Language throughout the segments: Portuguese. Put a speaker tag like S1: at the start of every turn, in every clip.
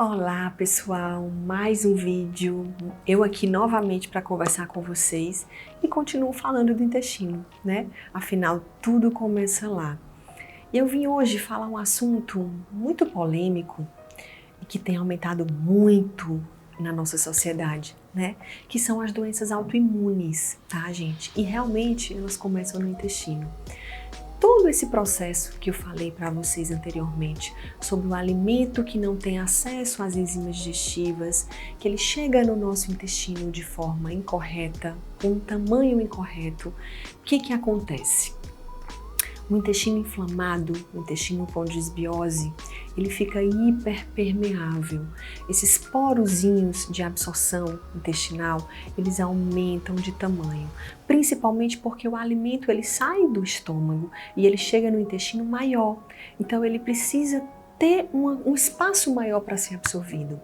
S1: Olá pessoal, mais um vídeo, eu aqui novamente para conversar com vocês e continuo falando do intestino, né? Afinal, tudo começa lá. E eu vim hoje falar um assunto muito polêmico e que tem aumentado muito na nossa sociedade, né? Que são as doenças autoimunes, tá, gente? E realmente elas começam no intestino. Todo esse processo que eu falei para vocês anteriormente sobre o alimento que não tem acesso às enzimas digestivas, que ele chega no nosso intestino de forma incorreta, com um tamanho incorreto, o que acontece? O intestino inflamado, o intestino com desbiose, ele fica hiperpermeável. Esses porozinhos de absorção intestinal, eles aumentam de tamanho, principalmente porque o alimento ele sai do estômago e ele chega no intestino maior. Então ele precisa ter um espaço maior para ser absorvido.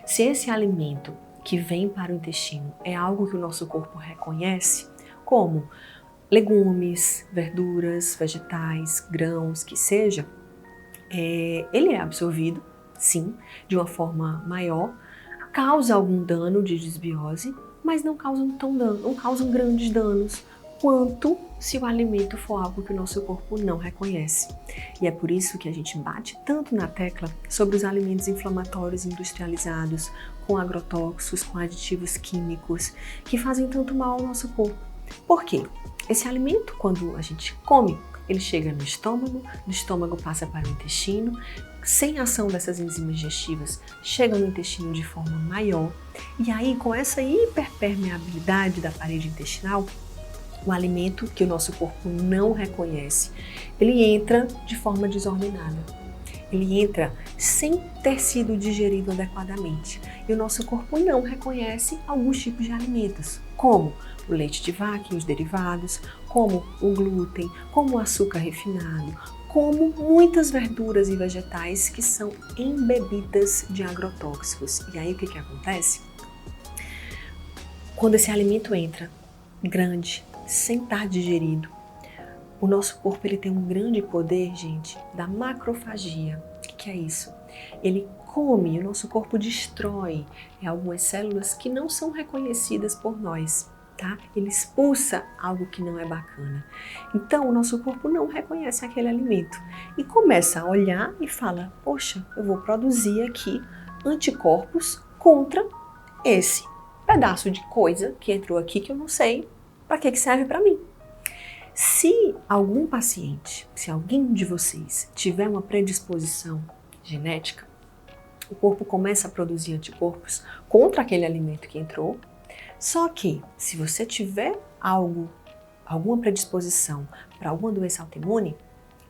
S1: Se esse alimento que vem para o intestino é algo que o nosso corpo reconhece, como legumes, verduras, vegetais, grãos, que seja, ele é absorvido, sim, de uma forma maior, causa algum dano de desbiose, mas não causam grandes danos quanto se o alimento for algo que o nosso corpo não reconhece. E é por isso que a gente bate tanto na tecla sobre os alimentos inflamatórios industrializados, com agrotóxicos, com aditivos químicos, que fazem tanto mal ao nosso corpo. Por quê? Esse alimento, quando a gente come, ele chega no estômago passa para o intestino, sem ação dessas enzimas digestivas, chega no intestino de forma maior, e aí com essa hiperpermeabilidade da parede intestinal, o alimento que o nosso corpo não reconhece, ele entra de forma desordenada. Ele entra sem ter sido digerido adequadamente. E o nosso corpo não reconhece alguns tipos de alimentos, como o leite de vaca e os derivados, como o glúten, como o açúcar refinado, como muitas verduras e vegetais que são embebidas de agrotóxicos. E aí o que acontece? Quando esse alimento entra grande, sem estar digerido, o nosso corpo ele tem um grande poder, gente, da macrofagia. O que é isso? Ele come, o nosso corpo destrói algumas células que não são reconhecidas por nós, tá? Ele expulsa algo que não é bacana. Então, o nosso corpo não reconhece aquele alimento e começa a olhar e fala, poxa, eu vou produzir aqui anticorpos contra esse pedaço de coisa que entrou aqui que eu não sei para que serve para mim. Se algum paciente, se alguém de vocês tiver uma predisposição genética, o corpo começa a produzir anticorpos contra aquele alimento que entrou, só que se você tiver alguma predisposição para alguma doença autoimune,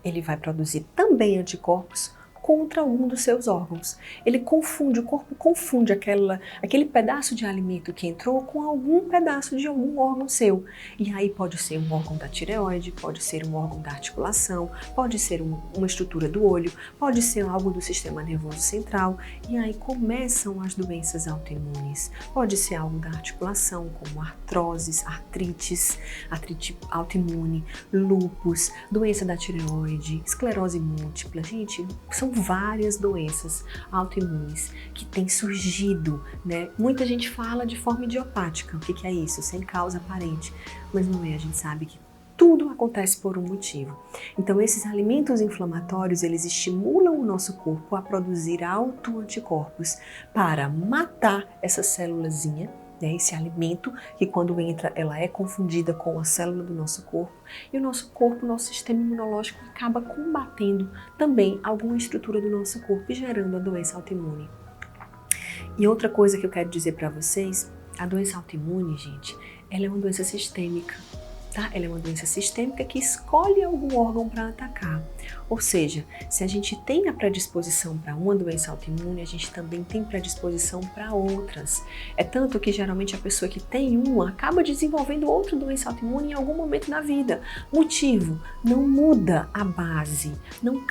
S1: ele vai produzir também anticorpos contra algum dos seus órgãos. Ele confunde, o corpo confunde aquele pedaço de alimento que entrou com algum pedaço de algum órgão seu. E aí pode ser um órgão da tireoide, pode ser um órgão da articulação, pode ser uma estrutura do olho, pode ser algo do sistema nervoso central. E aí começam as doenças autoimunes. Pode ser algo da articulação, como artroses, artrite autoimune, lúpus, doença da tireoide, esclerose múltipla. Gente, são várias doenças autoimunes que têm surgido, né? Muita gente fala de forma idiopática. O que é isso? Sem causa aparente. Mas não é, a gente sabe que tudo acontece por um motivo. Então, esses alimentos inflamatórios, eles estimulam o nosso corpo a produzir autoanticorpos para matar essa célulazinha, né, esse alimento que quando entra ela é confundida com a célula do nosso corpo e o nosso corpo, o nosso sistema imunológico acaba combatendo também alguma estrutura do nosso corpo e gerando a doença autoimune. E outra coisa que eu quero dizer para vocês, a doença autoimune, gente, ela é uma doença sistêmica. Tá? Ela é uma doença sistêmica que escolhe algum órgão para atacar. Ou seja, se a gente tem a predisposição para uma doença autoimune, a gente também tem predisposição para outras. É tanto que geralmente a pessoa que tem uma acaba desenvolvendo outra doença autoimune em algum momento da vida. Motivo, não muda a base, não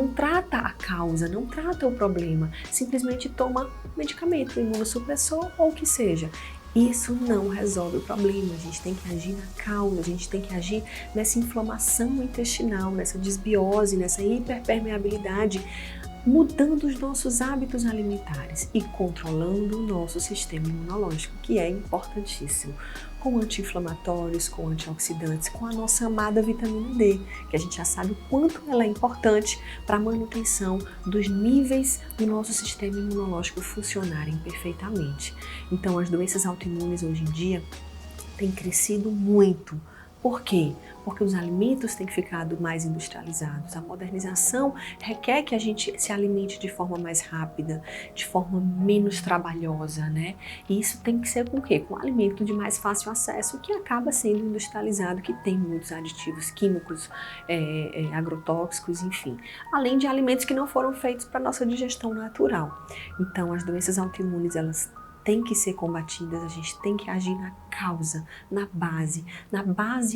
S1: trata a causa, não trata o problema, simplesmente toma medicamento, imunossupressor ou o que seja. Isso não resolve o problema, a gente tem que agir na causa, a gente tem que agir nessa inflamação intestinal, nessa desbiose, nessa hiperpermeabilidade mudando os nossos hábitos alimentares e controlando o nosso sistema imunológico, que é importantíssimo, com anti-inflamatórios, com antioxidantes, com a nossa amada vitamina D, que a gente já sabe o quanto ela é importante para a manutenção dos níveis do nosso sistema imunológico funcionarem perfeitamente. Então, as doenças autoimunes hoje em dia têm crescido muito. Por quê? Porque os alimentos têm ficado mais industrializados. A modernização requer que a gente se alimente de forma mais rápida, de forma menos trabalhosa, né? E isso tem que ser com o quê? Com alimento de mais fácil acesso, que acaba sendo industrializado, que tem muitos aditivos químicos, agrotóxicos, enfim. Além de alimentos que não foram feitos para nossa digestão natural. Então, as doenças autoimunes, elas têm que ser combatidas, a gente tem que agir na causa, na base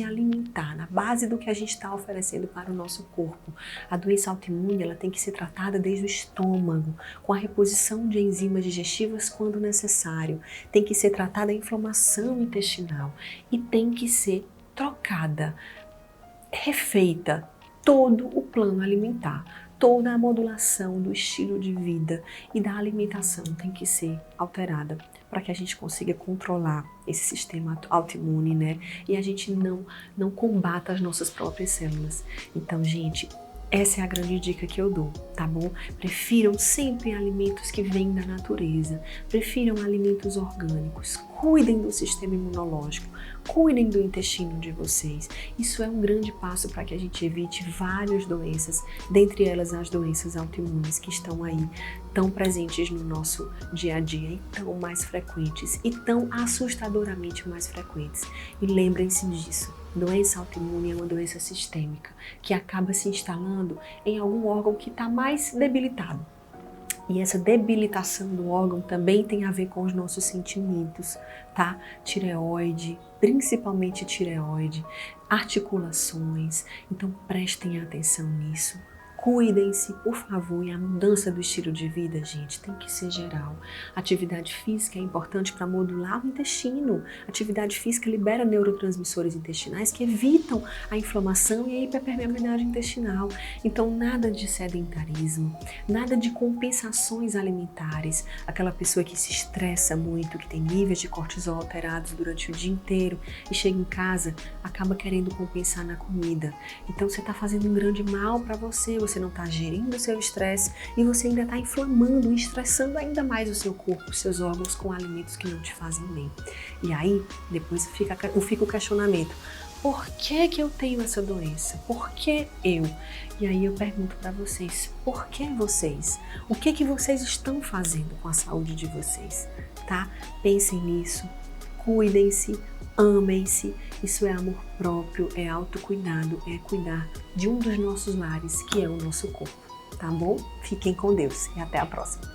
S1: alimentar, na base do que a gente está oferecendo para o nosso corpo. A doença autoimune, ela tem que ser tratada desde o estômago, com a reposição de enzimas digestivas quando necessário. Tem que ser tratada a inflamação intestinal e tem que ser trocada, refeita todo o plano alimentar. Toda a modulação do estilo de vida e da alimentação tem que ser alterada para que a gente consiga controlar esse sistema autoimune, né? E a gente não combata as nossas próprias células. Então, gente, essa é a grande dica que eu dou, tá bom? Prefiram sempre alimentos que vêm da natureza, prefiram alimentos orgânicos, cuidem do sistema imunológico, cuidem do intestino de vocês. Isso é um grande passo para que a gente evite várias doenças, dentre elas as doenças autoimunes que estão aí tão presentes no nosso dia a dia e tão mais frequentes e tão assustadoramente mais frequentes. E lembrem-se disso. Doença autoimune é uma doença sistêmica que acaba se instalando em algum órgão que está mais debilitado. E essa debilitação do órgão também tem a ver com os nossos sentimentos, tá? Tireoide, principalmente tireoide, articulações. Então prestem atenção nisso. Cuidem-se, por favor, e a mudança do estilo de vida, gente, tem que ser geral. Atividade física é importante para modular o intestino. Atividade física libera neurotransmissores intestinais que evitam a inflamação e a hiperpermeabilidade intestinal. Então, nada de sedentarismo, nada de compensações alimentares. Aquela pessoa que se estressa muito, que tem níveis de cortisol alterados durante o dia inteiro e chega em casa, acaba querendo compensar na comida. Então, você está fazendo um grande mal para você não está gerindo o seu estresse e você ainda está inflamando e estressando ainda mais o seu corpo, os seus órgãos com alimentos que não te fazem bem. E aí, depois fica o questionamento: por que eu tenho essa doença? Por que eu? E aí eu pergunto para vocês: por que vocês? O que vocês estão fazendo com a saúde de vocês? Tá? Pensem nisso, cuidem-se, amem-se. Isso é amor próprio, é autocuidado, é cuidar de um dos nossos lares, que é o nosso corpo, tá bom? Fiquem com Deus e até a próxima.